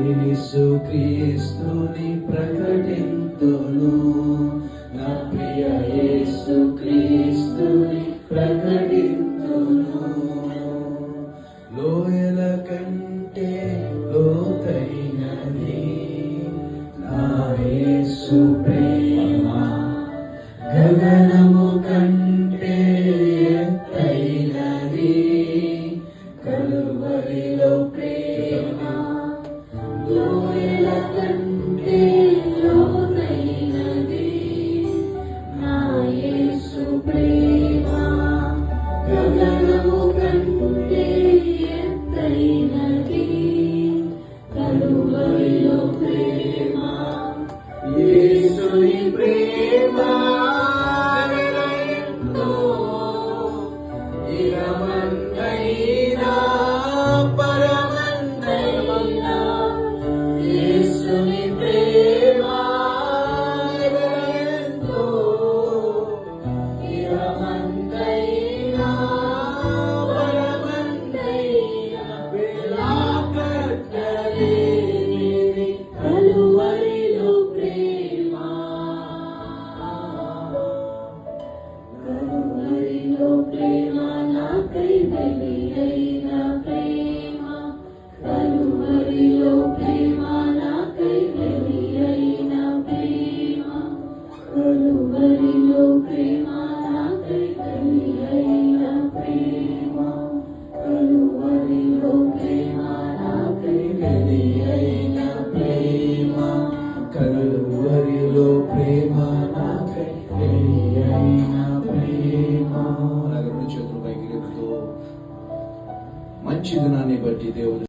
యేసుక్రీస్తుని ప్రకటింతును, నా ప్రియ యేసుక్రీస్తుని ప్రకటింతును. లోయల కంటే లోతైనది నా యేసు ప్రేమ, గగనము కంటే ఎత్తైనది కలువరిలో ప్రేమ. లోయల కంటే లోతైనది నా యేసు ప్రేమ, గగనము కంటే ఎత్తైనది కలువరిలో ప్రేమ. యేసుని ప్రేమ ఎంతో ఇరమందైనా పరమందైనా, యేసుని ప్రేమ ఎంతో ఇరమందైనా పరమందైనా, వెలకట్టలేనిది కలువరిలో ప్రేమ, కలువరిలో ప్రేమ నాకై వెలియైన ప్రేమ, కలువరిలో ప్రేమ నాకై వెలియైన ప్రేమ, కలువరిలో ప్రేమ నాకై వెలియైన ప్రేమ, కలువరిలో ప్రేమ నాకై వెలియైన ప్రేమ, కలువరిలో ప్రేమ నాకై వెలియైన ప్రేమ. అలాగే రెండు చేతులు పైకి లేపుతూ మంచి దినాన్ని బట్టి దేవుని